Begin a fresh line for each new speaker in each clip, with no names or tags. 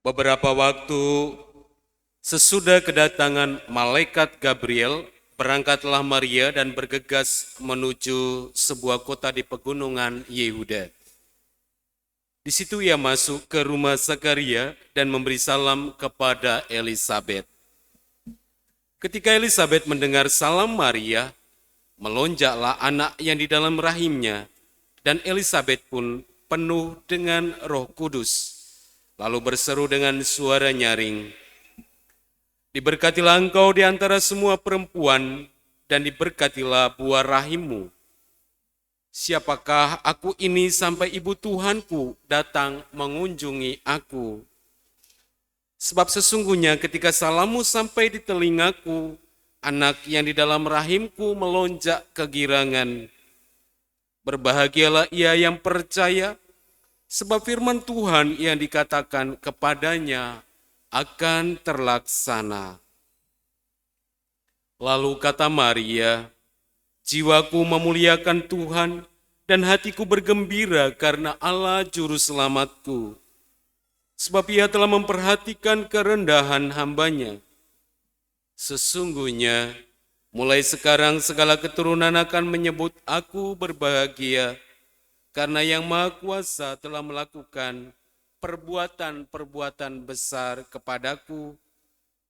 Beberapa waktu sesudah kedatangan malaikat Gabriel, berangkatlah Maria dan bergegas menuju sebuah kota di pegunungan Yehuda. Di situ ia masuk ke rumah Zakaria dan memberi salam kepada Elisabet. Ketika Elisabet mendengar salam Maria, melonjaklah anak yang di dalam rahimnya, dan Elisabet pun penuh dengan Roh Kudus, lalu berseru dengan suara nyaring, "Diberkatilah engkau di antara semua perempuan, dan diberkatilah buah rahimmu. Siapakah aku ini sampai ibu Tuhanku datang mengunjungi aku? Sebab sesungguhnya ketika salammu sampai di telingaku, anak yang di dalam rahimku melonjak kegirangan. Berbahagialah ia yang percaya, sebab firman Tuhan yang dikatakan kepadanya akan terlaksana." Lalu kata Maria, "Jiwaku memuliakan Tuhan, dan hatiku bergembira karena Allah Juru Selamatku. Sebab ia telah memperhatikan kerendahan hambanya. Sesungguhnya, mulai sekarang segala keturunan akan menyebut aku berbahagia, karena Yang Maha Kuasa telah melakukan perbuatan-perbuatan besar kepadaku,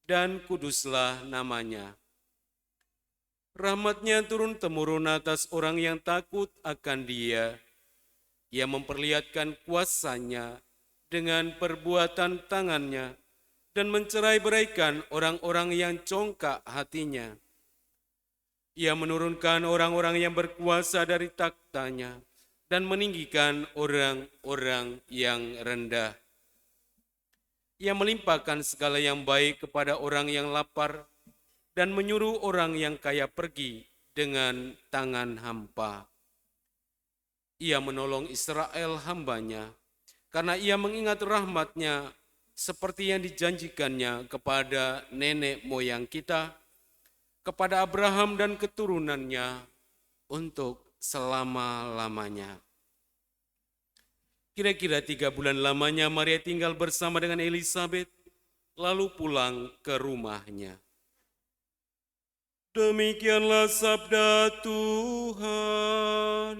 dan kuduslah namanya. Rahmat-Nya turun-temurun atas orang yang takut akan Dia. Ia memperlihatkan kuasa-Nya dengan perbuatan tangan-Nya dan mencerai-beraikan orang-orang yang congkak hatinya. Ia menurunkan orang-orang yang berkuasa dari takhta-Nya dan meninggikan orang-orang yang rendah. Ia melimpahkan segala yang baik kepada orang yang lapar dan menyuruh orang yang kaya pergi dengan tangan hampa. Ia menolong Israel hambanya, karena ia mengingat rahmat-Nya seperti yang dijanjikannya kepada nenek moyang kita, kepada Abraham dan keturunannya untuk selama-lamanya. Kira-kira 3 bulan lamanya Maria tinggal bersama dengan Elisabet, lalu pulang ke rumahnya. Demikianlah sabda Tuhan.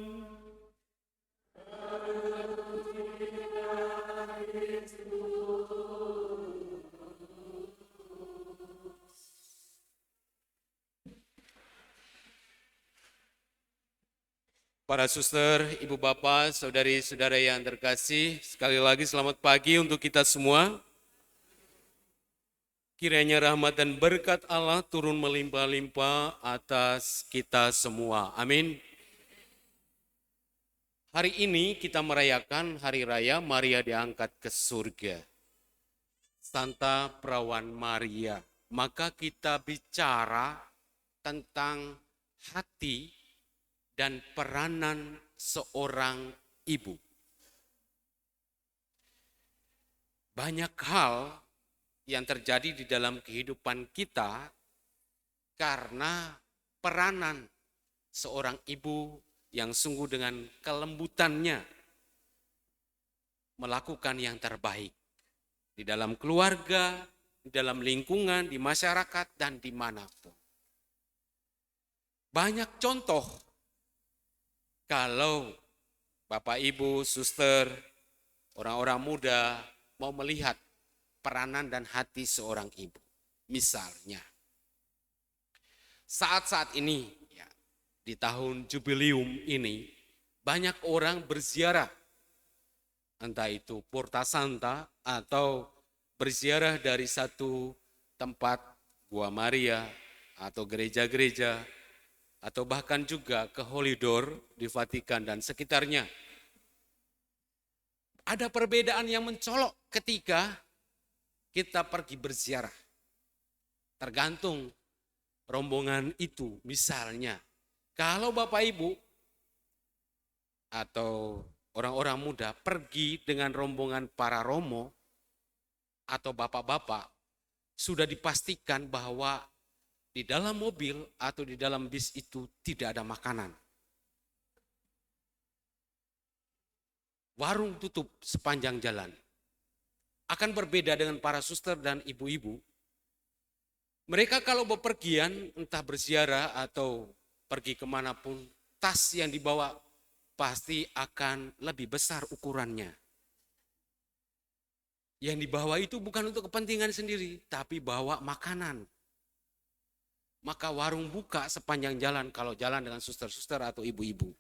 Para suster, ibu bapak, saudari-saudara yang terkasih, sekali lagi selamat pagi untuk kita semua. Kiranya rahmat dan berkat Allah turun melimpah-limpah atas kita semua. Amin. Hari ini kita merayakan Hari Raya Maria diangkat ke surga. Santa Perawan Maria. Maka kita bicara tentang hati dan peranan seorang ibu. Banyak hal yang terjadi di dalam kehidupan kita karena peranan seorang ibu yang sungguh dengan kelembutannya melakukan yang terbaik di dalam keluarga, di dalam lingkungan, di masyarakat, dan dimanapun. Banyak contoh kalau Bapak, Ibu, suster, orang-orang muda mau melihat peranan dan hati seorang ibu. Misalnya, saat-saat ini, ya, di tahun jubileum ini, banyak orang berziarah, entah itu Porta Santa atau berziarah dari satu tempat, Gua Maria, atau gereja-gereja, atau bahkan juga ke Holy Door di Vatikan dan sekitarnya. Ada perbedaan yang mencolok ketika kita pergi berziarah. Tergantung rombongan itu. Misalnya, kalau Bapak Ibu atau orang-orang muda pergi dengan rombongan para romo atau bapak-bapak, sudah dipastikan bahwa di dalam mobil atau di dalam bis itu tidak ada makanan. Warung tutup sepanjang jalan. akan berbeda dengan para suster dan ibu-ibu. Mereka kalau bepergian, entah berziarah atau pergi kemanapun, tas yang dibawa pasti akan lebih besar ukurannya. Yang dibawa itu bukan untuk kepentingan sendiri, tapi bawa makanan. Maka warung buka sepanjang jalan kalau jalan dengan suster-suster atau ibu-ibu.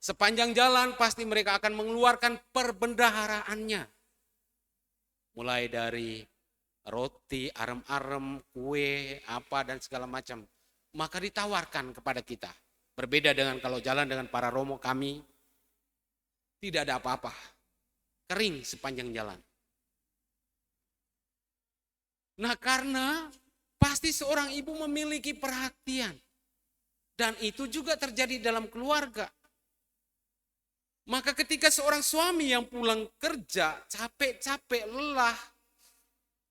Sepanjang jalan pasti mereka akan mengeluarkan perbendaharaannya. Mulai dari roti, arem-arem, kue, apa dan segala macam. Maka ditawarkan kepada kita. Berbeda dengan kalau jalan dengan para romo kami, tidak ada apa-apa. Kering sepanjang jalan. Nah karena pasti seorang ibu memiliki perhatian. Dan itu juga terjadi dalam keluarga. Maka ketika seorang suami yang pulang kerja, capek-capek, lelah,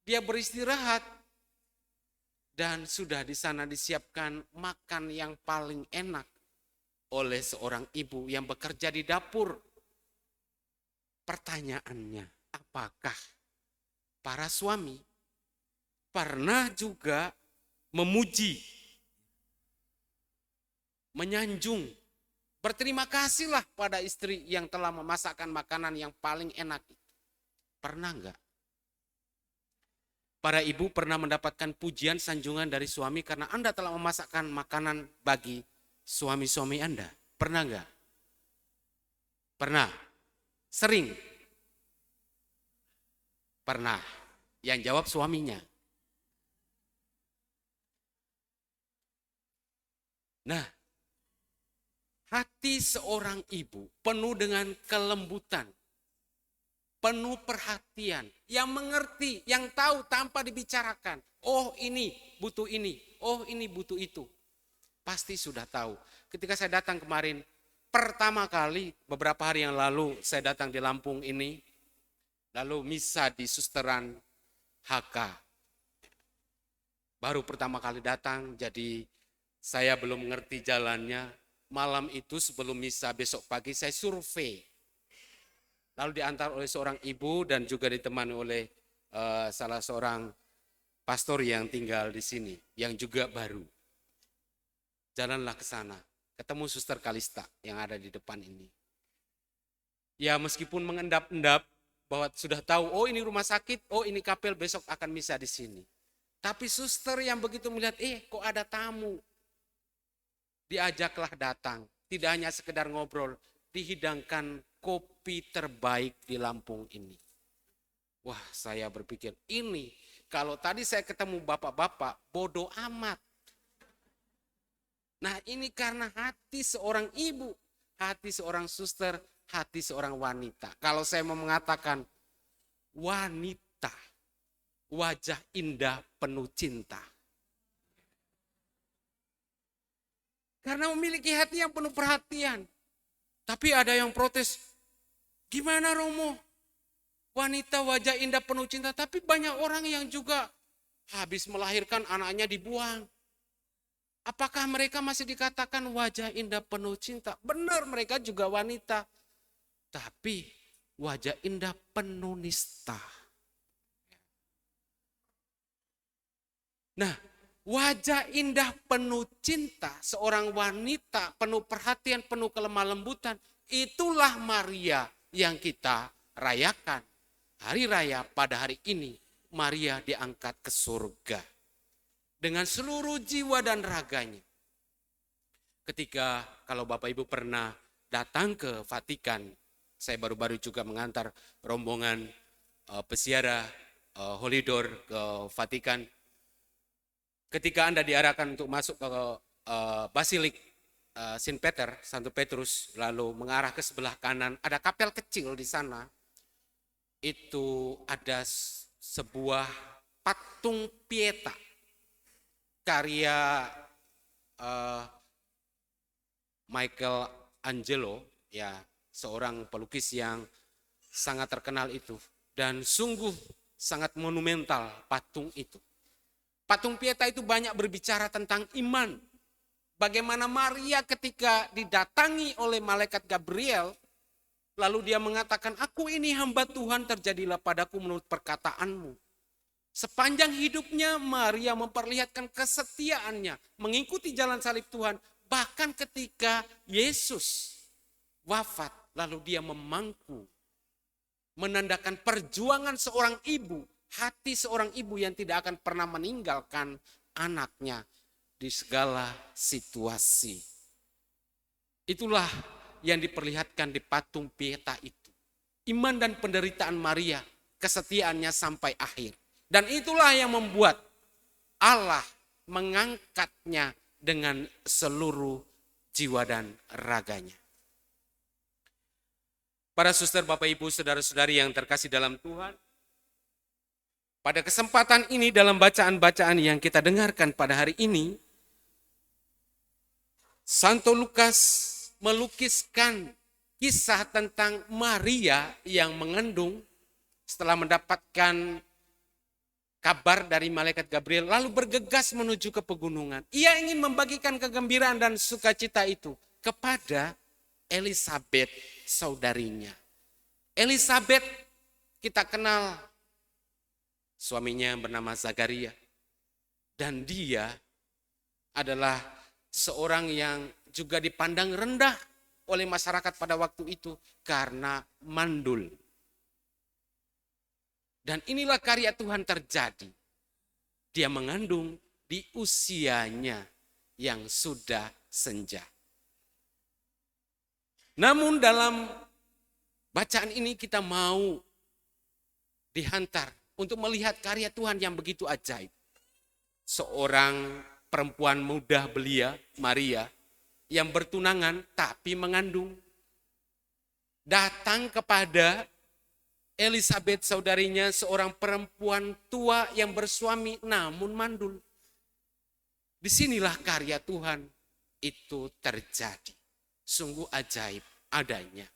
dia beristirahat, dan sudah di sana disiapkan makan yang paling enak oleh seorang ibu yang bekerja di dapur. Pertanyaannya, apakah para suami pernah juga memuji, menyanjung, berterima kasihlah pada istri yang telah memasakkan makanan yang paling enak? Pernah enggak? Para ibu pernah mendapatkan pujian sanjungan dari suami karena Anda telah memasakkan makanan bagi suami-suami Anda. Pernah enggak? Pernah. Sering. Pernah. Yang jawab suaminya. Nah, hati seorang ibu penuh dengan kelembutan, penuh perhatian, yang mengerti, yang tahu tanpa dibicarakan. Oh ini butuh ini, oh ini butuh itu. Pasti sudah tahu. Ketika saya datang kemarin, pertama kali beberapa hari yang lalu saya datang di Lampung ini, lalu misa di Susteran HK. Baru pertama kali datang, jadi saya belum mengerti jalannya. Malam itu sebelum misa besok pagi saya survei. Lalu diantar oleh seorang ibu dan juga ditemani oleh salah seorang pastor yang tinggal di sini, yang juga baru. Jalanlah ke sana, ketemu Suster Kalista yang ada di depan ini. Ya meskipun mengendap-endap bahwa sudah tahu, oh ini rumah sakit, oh ini kapel, besok akan misa di sini. Tapi suster yang begitu melihat, kok ada tamu. Diajaklah datang, tidak hanya sekedar ngobrol, dihidangkan kopi terbaik di Lampung ini. Wah, saya berpikir ini kalau tadi saya ketemu bapak-bapak, bodoh amat. Nah, ini karena hati seorang ibu, hati seorang suster, hati seorang wanita. Kalau saya mau mengatakan wanita, wajah indah penuh cinta. Karena memiliki hati yang penuh perhatian. Tapi ada yang protes, gimana Romo? Wanita wajah indah penuh cinta, tapi banyak orang yang juga habis melahirkan anaknya dibuang. Apakah mereka masih dikatakan wajah indah penuh cinta? Benar, mereka juga wanita. Tapi wajah indah penuh nista. Nah, wajah indah penuh cinta, seorang wanita penuh perhatian, penuh kelemah lembutan, itulah Maria yang kita rayakan. Hari raya pada hari ini, Maria diangkat ke surga. Dengan seluruh jiwa dan raganya. Ketika kalau Bapak Ibu pernah datang ke Vatikan, saya baru-baru juga mengantar rombongan peziarah Holidor ke Vatikan. Ketika Anda diarahkan untuk masuk ke Basilik Saint Peter, Santo Petrus, lalu mengarah ke sebelah kanan, ada kapel kecil di sana. Itu ada sebuah patung Pieta, karya Michael Angelo, ya seorang pelukis yang sangat terkenal itu. Dan sungguh sangat monumental patung itu. Patung Pieta itu banyak berbicara tentang iman. Bagaimana Maria ketika didatangi oleh malaikat Gabriel, Lalu dia mengatakan, aku ini hamba Tuhan, terjadilah padaku menurut perkataanmu. Sepanjang hidupnya Maria memperlihatkan kesetiaannya, mengikuti jalan salib Tuhan. Bahkan ketika Yesus wafat, lalu dia memangku, menandakan perjuangan seorang ibu, hati seorang ibu yang tidak akan pernah meninggalkan anaknya di segala situasi. Itulah yang diperlihatkan di patung Pieta itu. Iman dan penderitaan Maria, kesetiaannya sampai akhir. Dan itulah yang membuat Allah mengangkatnya dengan seluruh jiwa dan raganya. Para suster, Bapak, Ibu, saudara-saudari yang terkasih dalam Tuhan, pada kesempatan ini dalam bacaan-bacaan yang kita dengarkan pada hari ini, Santo Lukas melukiskan kisah tentang Maria yang mengandung setelah mendapatkan kabar dari malaikat Gabriel, lalu bergegas menuju ke pegunungan. Ia ingin membagikan kegembiraan dan sukacita itu kepada Elisabet, saudarinya. Elisabet kita kenal, suaminya bernama Zakaria. Dan dia adalah seorang yang juga dipandang rendah oleh masyarakat pada waktu itu karena mandul. Dan inilah karya Tuhan terjadi. Dia mengandung di usianya yang sudah senja. Namun dalam bacaan ini kita mau dihantar untuk melihat karya Tuhan yang begitu ajaib. Seorang perempuan muda belia, Maria, yang bertunangan tapi mengandung, datang kepada Elisabet, saudarinya, seorang perempuan tua yang bersuami namun mandul. Disinilah karya Tuhan itu terjadi. Sungguh ajaib adanya.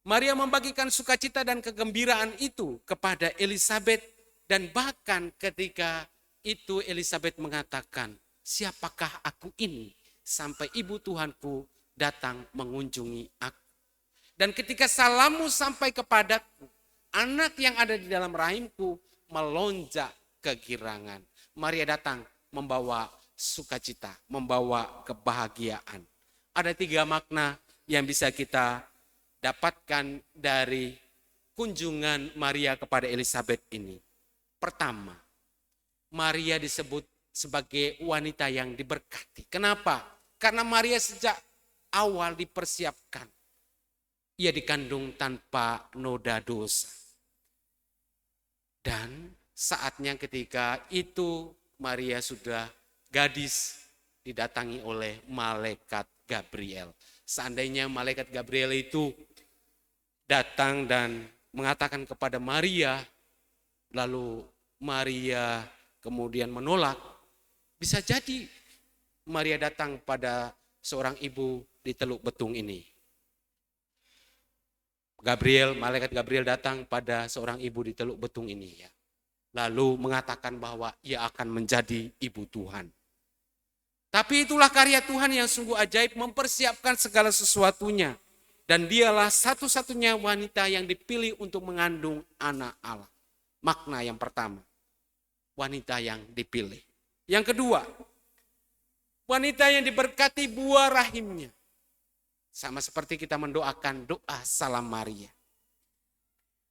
Maria membagikan sukacita dan kegembiraan itu kepada Elisabet, dan bahkan ketika itu Elisabet mengatakan, siapakah aku ini sampai ibu Tuhanku datang mengunjungi aku. Dan ketika salammu sampai kepadaku, anak yang ada di dalam rahimku melonjak kegirangan. Maria datang membawa sukacita, membawa kebahagiaan. Ada 3 makna yang bisa kita dapatkan dari kunjungan Maria kepada Elisabet ini. Pertama, Maria disebut sebagai wanita yang diberkati. Kenapa? Karena Maria sejak awal dipersiapkan. Ia dikandung tanpa noda dosa. Dan saatnya ketika itu Maria sudah gadis didatangi oleh malaikat Gabriel. Seandainya malaikat Gabriel itu datang dan mengatakan kepada Maria, lalu Maria kemudian menolak, bisa jadi Maria datang pada seorang ibu di Teluk Betung ini. Malaikat Gabriel datang pada seorang ibu di Teluk Betung ini, ya. Lalu mengatakan bahwa ia akan menjadi ibu Tuhan. Tapi itulah karya Tuhan yang sungguh ajaib, mempersiapkan segala sesuatunya. Dan dialah satu-satunya wanita yang dipilih untuk mengandung anak Allah. Makna yang pertama, wanita yang dipilih. Yang kedua, wanita yang diberkati buah rahimnya. Sama seperti kita mendoakan doa salam Maria.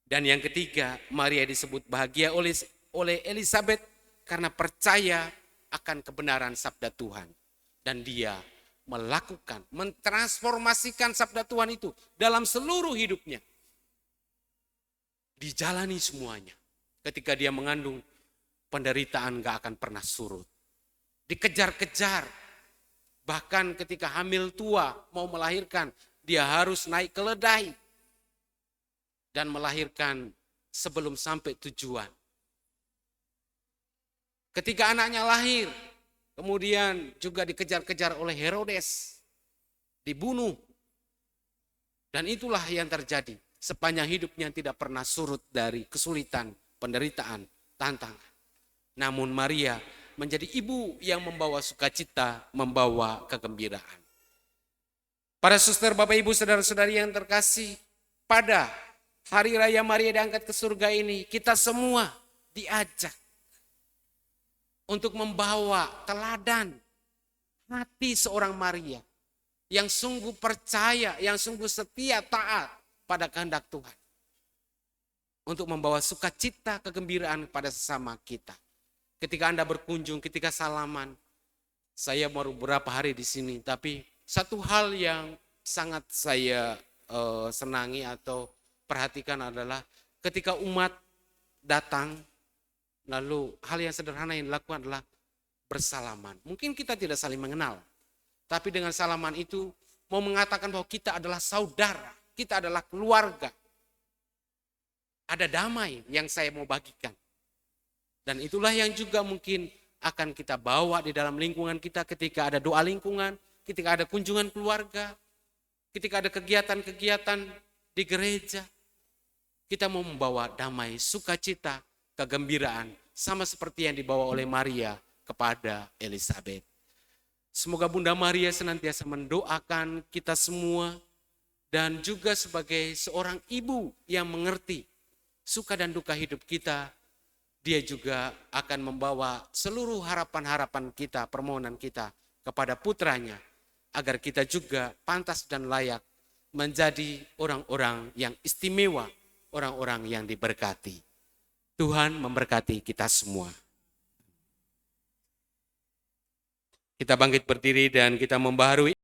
Dan yang ketiga, Maria disebut bahagia oleh Elisabet karena percaya akan kebenaran sabda Tuhan. Dan dia mentransformasikan sabda Tuhan itu dalam seluruh hidupnya. Dijalani semuanya. Ketika dia mengandung, penderitaan gak akan pernah surut. Dikejar-kejar. Bahkan ketika hamil tua mau melahirkan, dia harus naik keledai dan melahirkan sebelum sampai tujuan. Ketika anaknya lahir, kemudian juga dikejar-kejar oleh Herodes, dibunuh. Dan itulah yang terjadi. Sepanjang hidupnya tidak pernah surut dari kesulitan, penderitaan, tantangan. Namun Maria menjadi ibu yang membawa sukacita, membawa kegembiraan. Para suster, Bapak, Ibu, saudara-saudari yang terkasih, pada hari raya Maria diangkat ke surga ini, kita semua diajak untuk membawa teladan hati seorang Maria yang sungguh percaya, yang sungguh setia, taat pada kehendak Tuhan. Untuk membawa sukacita, kegembiraan pada sesama kita. Ketika Anda berkunjung, ketika salaman, saya baru beberapa hari di sini, tapi satu hal yang sangat saya senangi atau perhatikan adalah ketika umat datang, lalu hal yang sederhana yang dilakukan adalah bersalaman. Mungkin kita tidak saling mengenal, tapi dengan salaman itu mau mengatakan bahwa kita adalah saudara, kita adalah keluarga. Ada damai yang saya mau bagikan. Dan itulah yang juga mungkin akan kita bawa di dalam lingkungan kita ketika ada doa lingkungan, ketika ada kunjungan keluarga, ketika ada kegiatan-kegiatan di gereja. Kita mau membawa damai, sukacita, kegembiraan, sama seperti yang dibawa oleh Maria kepada Elizabeth. Semoga Bunda Maria senantiasa mendoakan kita semua dan juga sebagai seorang ibu yang mengerti suka dan duka hidup kita, dia juga akan membawa seluruh harapan-harapan kita, permohonan kita kepada putranya, agar kita juga pantas dan layak menjadi orang-orang yang istimewa, orang-orang yang diberkati. Tuhan memberkati kita semua. Kita bangkit berdiri dan kita membaharui